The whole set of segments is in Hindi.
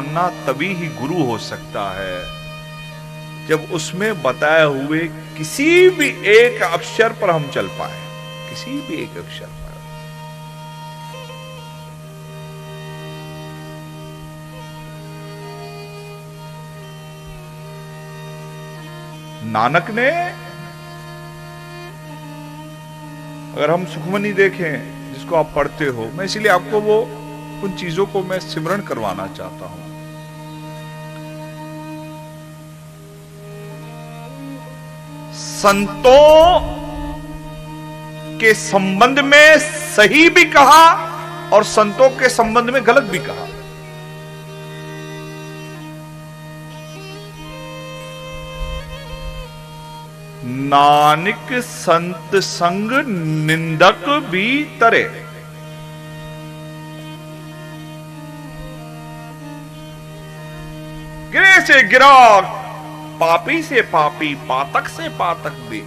मानना तभी ही गुरु हो सकता है जब उसमें बताए हुए किसी भी एक अक्षर पर हम चल पाए, किसी भी एक अक्षर पर। नानक ने, अगर हम सुखमनी देखें जिसको आप पढ़ते हो, मैं इसीलिए आपको वो उन चीजों को मैं सिमरण करवाना चाहता हूं। संतों के संबंध में सही भी कहा और संतों के संबंध में गलत भी कहा। नानक संत संग निंदक भी तरे। गिरे से गिरा, पापी से पापी, पातक से पातक भी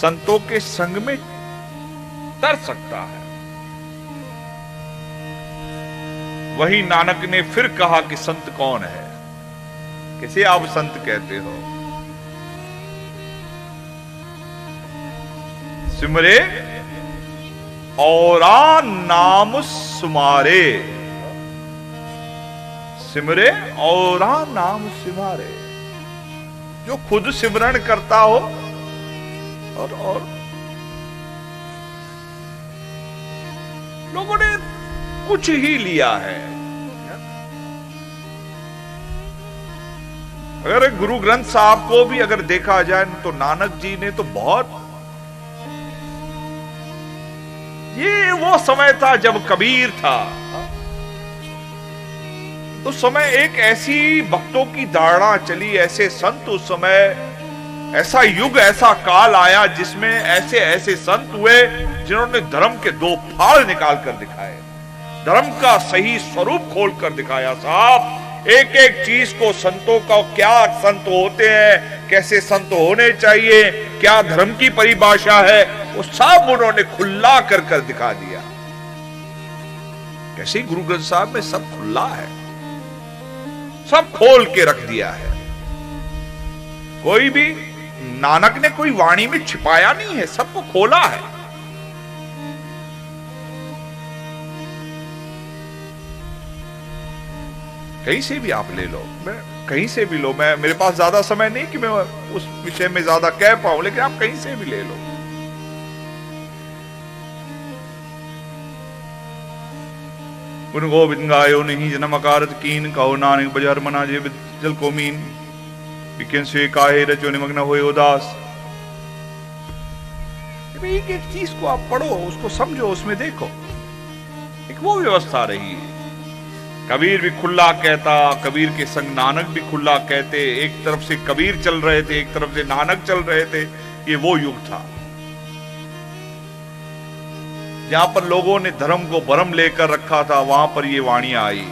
संतों के संग में तर सकता है। वही नानक ने फिर कहा कि संत कौन है, किसे आप संत कहते हो? सिमरे औरा नाम सुमारे, सिमरे औरा नाम सिमारे। जो खुद सिमरण करता हो और लोगों ने कुछ ही लिया है। अगर गुरु ग्रंथ साहब को भी अगर देखा जाए तो नानक जी ने तो बहुत, ये वो समय था जब कबीर था। उस समय एक ऐसी भक्तों की धारणा चली, ऐसे संत उस समय, ऐसा युग ऐसा काल आया जिसमें ऐसे ऐसे संत हुए जिन्होंने धर्म के दो फाड़ निकाल कर दिखाए, धर्म का सही स्वरूप खोल कर दिखाया। साहब एक एक चीज को, संतों का क्या संत होते हैं, कैसे संत होने चाहिए, क्या धर्म की परिभाषा है, वो सब उन्होंने खुला कर दिखा दिया। कैसे गुरु ग्रंथ साहब में सब खुला है, सब खोल के रख दिया है। कोई भी, नानक ने कोई वाणी में छिपाया नहीं है, सबको खोला है। कहीं से भी आप ले लो, मैं कहीं से भी लो, मैं, मेरे पास ज्यादा समय नहीं कि मैं उस विषय में ज्यादा कह पाऊं, लेकिन आप कहीं से भी ले लो। गुण गोविंद गायो नहीं जन्म अकारत कीन, कहो नानक बजार मना जे जल को मीन, विकिन से काहे रचो निमग्न होए उदास। एक एक चीज को आप पढ़ो, उसको समझो, उसमें देखो, एक वो व्यवस्था रही है। कबीर भी खुला कहता, कबीर के संग नानक भी खुला कहते, एक तरफ से कबीर चल रहे थे, एक तरफ से नानक चल रहे थे। ये वो युग था जहां पर लोगों ने धर्म को भरम लेकर रखा था, वहां पर ये वाणियां आई।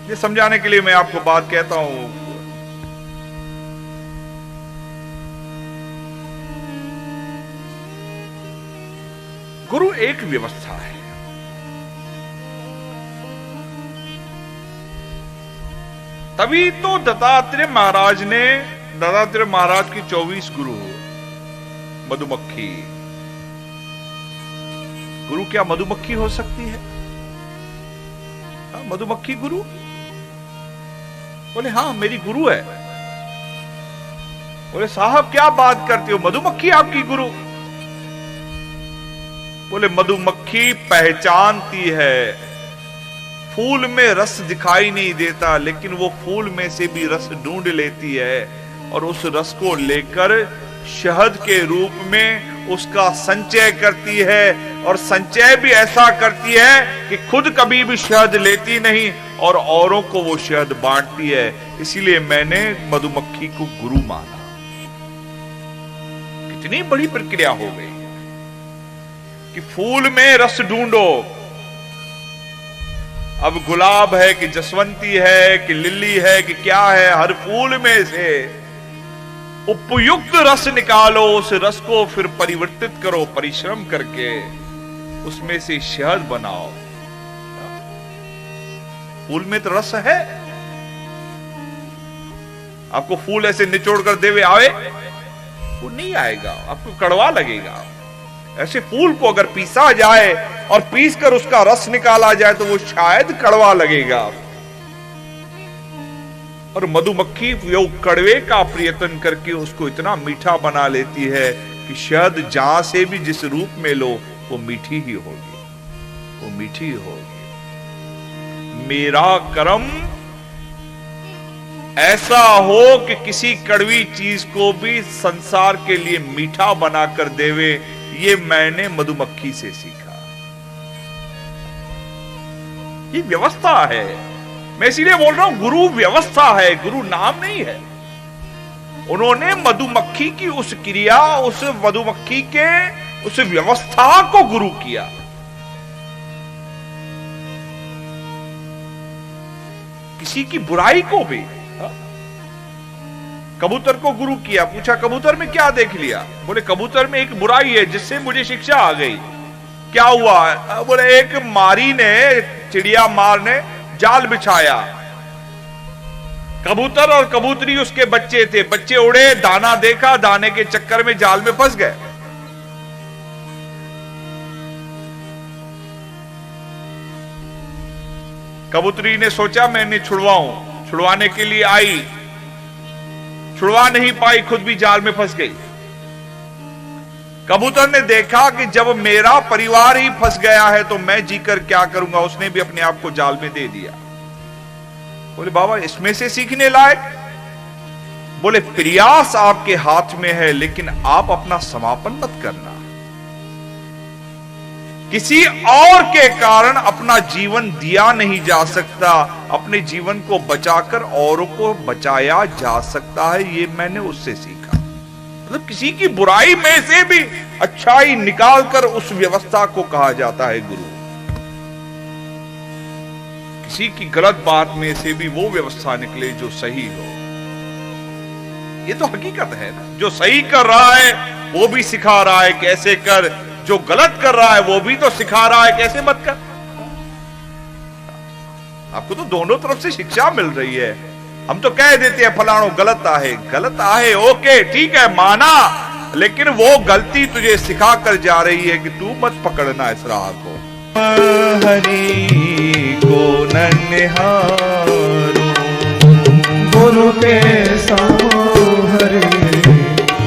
ये समझाने के लिए मैं आपको बात कहता हूं। गुरु एक व्यवस्था है। तभी तो दत्तात्रेय महाराज ने, दत्तात्रेय महाराज की 24 गुरु, मधुमक्खी। गुरु क्या मधुमक्खी हो सकती है? मधुमक्खी गुरु? बोले हाँ मेरी गुरु है। बोले साहब क्या बात करते हो, मधुमक्खी आपकी गुरु? बोले मधुमक्खी पहचानती है, फूल में रस दिखाई नहीं देता, लेकिन वो फूल में से भी रस ढूंढ लेती है और उस रस को लेकर शहद के रूप में उसका संचय करती है, और संचय भी ऐसा करती है कि खुद कभी भी शहद लेती नहीं और औरों को वो शहद बांटती है। इसीलिए मैंने मधुमक्खी को गुरु माना। कितनी बड़ी प्रक्रिया हो गई कि फूल में रस ढूंढो, अब गुलाब है कि जसवंती है कि लिली है कि क्या है, हर फूल में से उपयुक्त रस निकालो, उस रस को फिर परिवर्तित करो परिश्रम करके, उसमें से शहद बनाओ। फूल में तो रस है। आपको फूल ऐसे निचोड़ कर देवे आवे, वो नहीं आएगा, आपको कड़वा लगेगा। ऐसे फूल को अगर पीसा जाए और पीस कर उसका रस निकाला जाए तो वो शायद कड़वा लगेगा। और मधुमक्खी वो कड़वे का प्रयत्न करके उसको इतना मीठा बना लेती है कि शहद जहां से भी जिस रूप में लो वो मीठी ही होगी, वो मीठी होगी। मेरा कर्म ऐसा हो कि किसी कड़वी चीज को भी संसार के लिए मीठा बनाकर देवे, ये मैंने मधुमक्खी से सीखा। ये व्यवस्था है। मैं इसीलिए बोल रहा हूं गुरु व्यवस्था है, गुरु नाम नहीं है। उन्होंने मधुमक्खी की उस क्रिया, उस मधुमक्खी के उस व्यवस्था को गुरु किया। किसी की बुराई को भी, कबूतर को गुरु किया। पूछा कबूतर में क्या देख लिया? बोले कबूतर में एक बुराई है जिससे मुझे शिक्षा आ गई। क्या हुआ? बोले एक मारी ने, चिड़िया मार ने जाल बिछाया। कबूतर और कबूतरी उसके बच्चे थे, बच्चे उड़े, दाना देखा, दाने के चक्कर में जाल में फंस गए। कबूतरी ने सोचा मैं इन्हें छुड़वाऊं, छुड़वाने के लिए आई, छुड़वा नहीं पाई, खुद भी जाल में फंस गई। कबूतर ने देखा कि जब मेरा परिवार ही फंस गया है तो मैं जीकर क्या करूंगा, उसने भी अपने आप को जाल में दे दिया। बोले बाबा इसमें से सीखने लायक? बोले प्रयास आपके हाथ में है, लेकिन आप अपना समापन मत करना। किसी और के कारण अपना जीवन दिया नहीं जा सकता, अपने जीवन को बचाकर औरों को बचाया जा सकता है। ये मैंने उससे सीखा। मतलब किसी की बुराई में से भी अच्छाई निकालकर उस व्यवस्था को कहा जाता है गुरु। किसी की गलत बात में से भी वो व्यवस्था निकले जो सही हो। ये तो हकीकत है ना। जो सही कर रहा है वो भी सिखा रहा है कैसे कर, जो गलत कर रहा है वो भी तो सिखा रहा है कैसे मत कर। आपको तो दोनों तरफ से शिक्षा मिल रही है। हम तो कह देते हैं फलानो गलत आहे, गलत आहे, ओके ठीक है माना, लेकिन वो गलती तुझे सिखा कर जा रही है कि तू मत पकड़ना इस राह को। हरि को ननिहारो, गुरु के हरि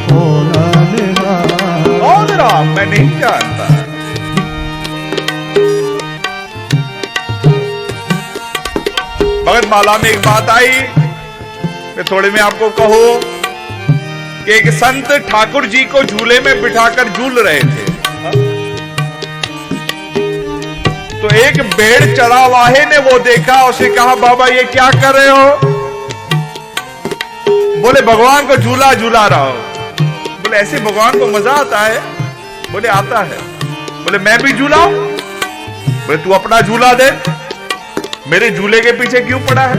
को ननिहारो। कौन राम मैं नहीं जानता। भगत माला में एक बात आई, मैं थोड़े में आपको कहूं कि एक संत ठाकुर जी को झूले में बिठाकर झूल रहे थे। तो एक भेड़ चरावाहे ने वो देखा, उसे कहा बाबा ये क्या कर रहे हो? बोले भगवान को झूला झूला रहा हो। बोले ऐसे भगवान को मजा आता है? बोले आता है। बोले मैं भी झूलाऊं? बोले तू अपना झूला दे, मेरे झूले के पीछे क्यों पड़ा है?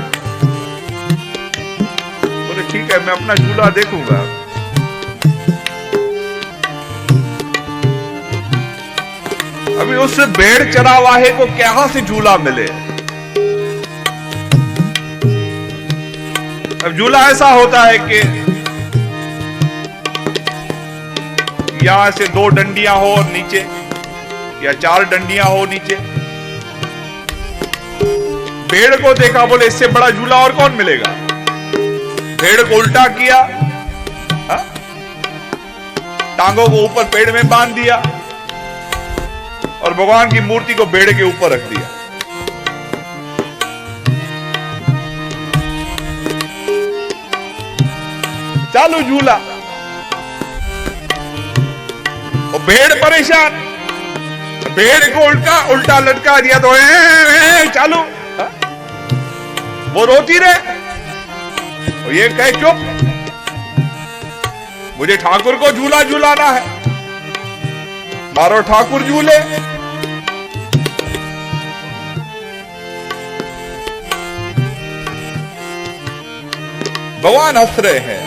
बोले ठीक है मैं अपना झूला देखूंगा। अभी उस भेड़ चरावाहे को कहां से झूला मिले? अब झूला ऐसा होता है कि यहां से 2 डंडियां हो नीचे या 4 डंडियां हो नीचे। भेड़ को देखा, बोले इससे बड़ा झूला और कौन मिलेगा? भेड़ को उल्टा किया, टांगों को ऊपर पेड़ में बांध दिया और भगवान की मूर्ति को भेड़ के ऊपर रख दिया। चालू झूला। और भेड़ परेशान, भेड़ को उल्टा लटका दिया तो चालू। वो रोती रहे और ये कहे चुप, मुझे ठाकुर को झूला झूलाना है, मारो ठाकुर झूले। भगवान हंस रहे हैं।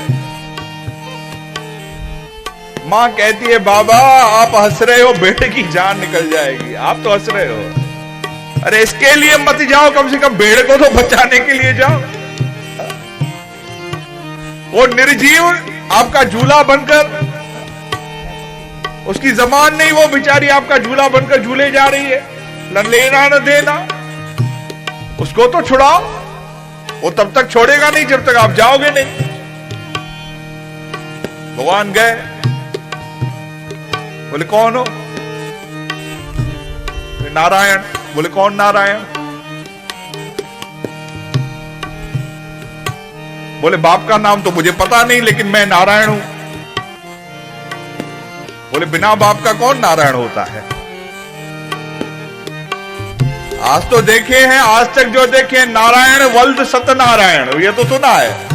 माँ कहती है बाबा आप हंस रहे हो, बेटे की जान निकल जाएगी, आप तो हंस रहे हो। अरे इसके लिए मत जाओ, कम से कम भेड़ को तो बचाने के लिए जाओ। वो निर्जीव आपका झूला बनकर, उसकी जबान नहीं, वो बेचारी आपका झूला बनकर झूले जा रही है, न लेना न देना। उसको तो छुड़ाओ, वो तब तक छोड़ेगा नहीं जब तक आप जाओगे नहीं। भगवान गए, बोले कौन हो? नारायण। बोले कौन नारायण? बोले बाप का नाम तो मुझे पता नहीं, लेकिन मैं नारायण हूं। बोले बिना बाप का कौन नारायण होता है? आज तो देखे हैं, आज तक जो देखे नारायण वल्द सत्यनारायण, ये तो सुना है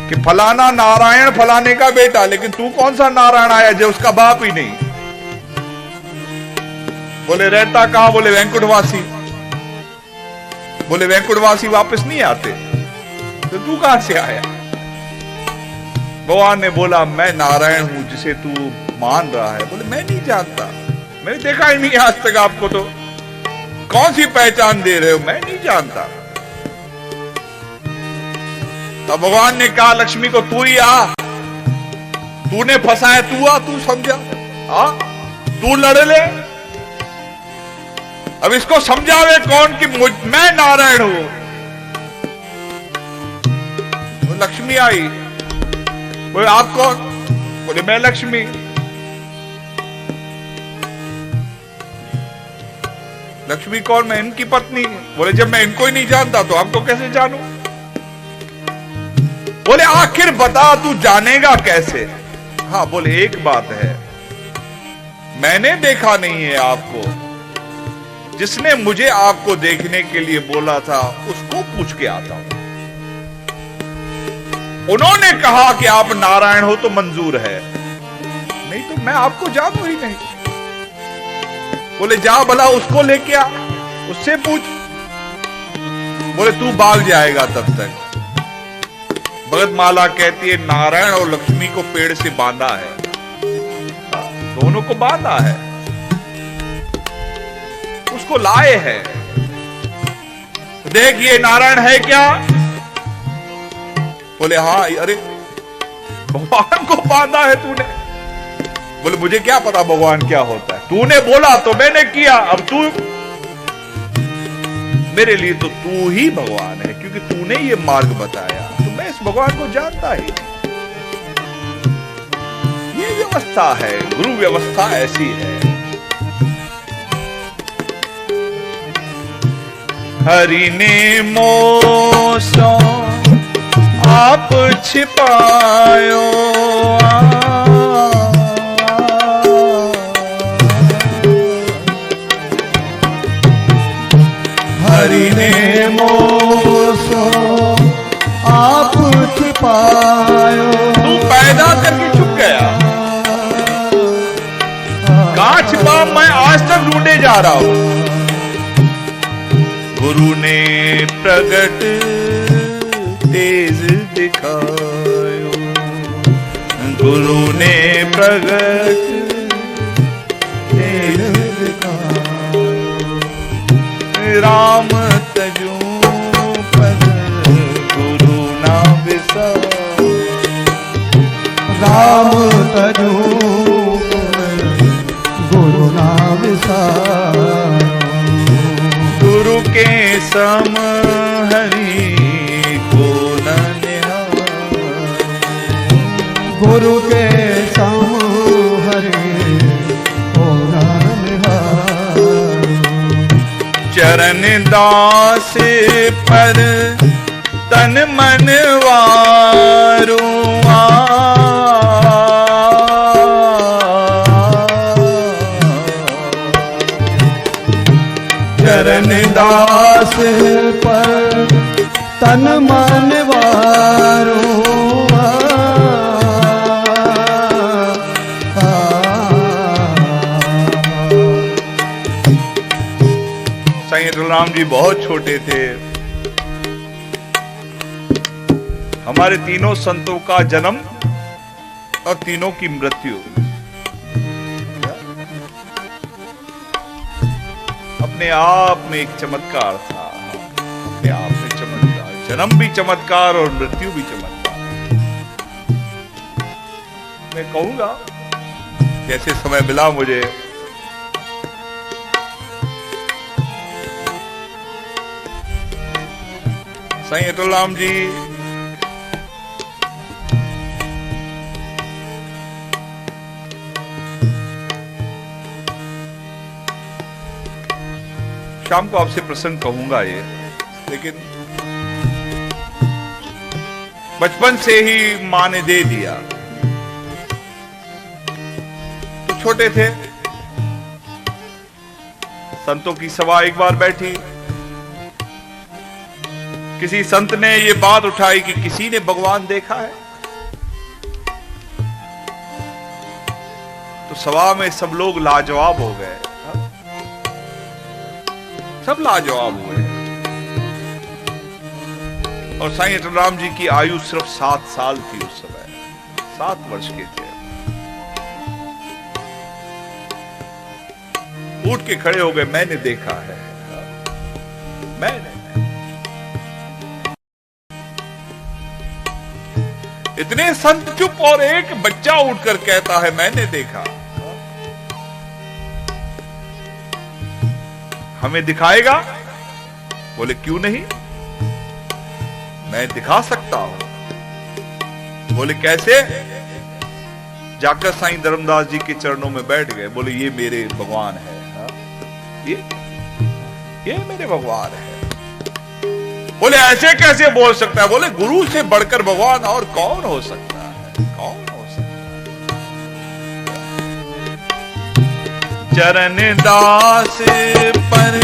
कि फलाना नारायण फलाने का बेटा, लेकिन तू कौन सा नारायण आया जो उसका बाप ही नहीं? बोले रहता कहां? बोले वैंकुटवासी। बोले वैंकुटवासी वापस नहीं आते, तो तू कहां से आया? भगवान ने बोला मैं नारायण हूं जिसे तू मान रहा है। बोले मैं नहीं जानता, मैंने देखा ही नहीं आज तक आपको, तो कौन सी पहचान दे रहे हो? मैं नहीं जानता। तब भगवान ने कहा लक्ष्मी को तू ही आ, तूने फंसाया, तू आ, तू समझा, आ तू लड़ ले। अब इसको समझावे कौन कि मैं नारायण हूं? तो लक्ष्मी आई। बोले आप कौन? बोले मैं लक्ष्मी। लक्ष्मी कौन? मैं इनकी पत्नी। बोले जब मैं इनको ही नहीं जानता तो आपको कैसे जानूं? बोले आखिर बता तू जानेगा कैसे? हाँ बोले एक बात है, मैंने देखा नहीं है आपको, जिसने मुझे आपको देखने के लिए बोला था उसको पूछ के आता हूं। उन्होंने कहा कि आप नारायण हो तो मंजूर है, नहीं तो मैं आपको जानू ही नहीं। बोले जा भला उसको लेके आ, उससे पूछ। बोले तू भाग जाएगा तब तक। भगत माला कहती है नारायण और लक्ष्मी को पेड़ से बांधा है, दोनों को बांधा है, उसको लाए हैं। देख ये नारायण है क्या? बोले हाँ। अरे भगवान को बांधा है तूने? बोले मुझे क्या पता भगवान क्या होता है, तूने बोला तो मैंने किया, अब तू मेरे लिए तो तू ही भगवान है, क्योंकि तूने ये मार्ग बताया, तो मैं इस भगवान को जानता ही। ये व्यवस्था है, गुरु व्यवस्था ऐसी है। हरि ने मोसो आप छिपायो, हरि ने मोसो आप छिपायो। तू पैदा करके छुप गया, कहां छिपा? मैं आज तक ढूंढे जा रहा हूं। गुरु ने प्रगट तेज दिखायो, गुरु ने प्रगट तेज दिखायो। राम तजू पद गुरु ना विसारो, राम तजू गुरु ना विसारो। गुरु के सम हरि को न निहारो, गुरु के सम हरि को न निहारो। चरण दास पर तन मन वारू, चरण दास पर तन मन वारो। साईं तुलराम जी बहुत छोटे थे। हमारे तीनों संतों का जन्म और तीनों की मृत्यु। अपने आप में एक चमत्कार था, अपने आप में चमत्कार, जन्म भी चमत्कार और मृत्यु भी चमत्कार। मैं कहूंगा जैसे समय मिला मुझे, साईं अटलराम जी शाम को आपसे प्रसंग कहूंगा ये, लेकिन बचपन से ही मां ने दे दिया। तो छोटे थे, संतों की सभा एक बार बैठी, किसी संत ने ये बात उठाई कि किसी ने भगवान देखा है? तो सभा में सब लोग लाजवाब हो गए, सब लाजवाब हुए। और साईं अटलराम जी की आयु सिर्फ 7 साल थी उस समय, 7 वर्ष के थे। उठ के खड़े हो गए, मैंने देखा है, मैंने। इतने संत चुप और एक बच्चा उठकर कहता है मैंने देखा। हमें दिखाएगा? बोले क्यों नहीं, मैं दिखा सकता हूं। बोले कैसे? जाकर साईं धर्मदास जी के चरणों में बैठ गए, बोले ये मेरे भगवान है, ये मेरे भगवान है। बोले ऐसे कैसे बोल सकता है? बोले गुरु से बढ़कर भगवान और कौन हो सकता है, कौन हो सकता है? चरण दास पर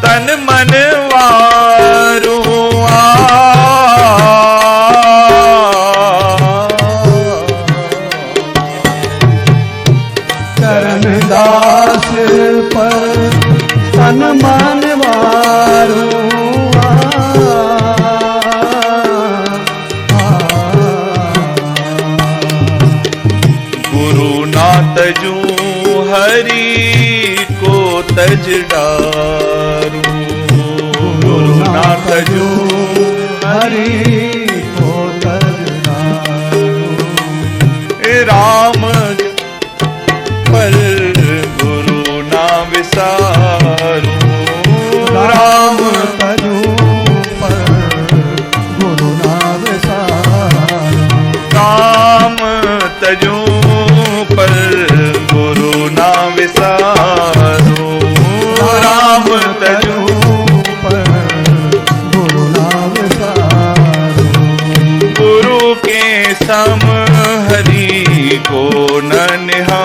तन मन वारू चरण दास पर तन मन वारू तजू हरि को तज डारू, गुरु ना तजू हरि को तज डारू। राम पर गुरु ना विसारू, राम तजू पर गुरु ना विसारू। राम तजू पर गुरु ना विसारू, राम तजू पर गुरु ना विसारू। गुरु के सम हरि को न निहारू,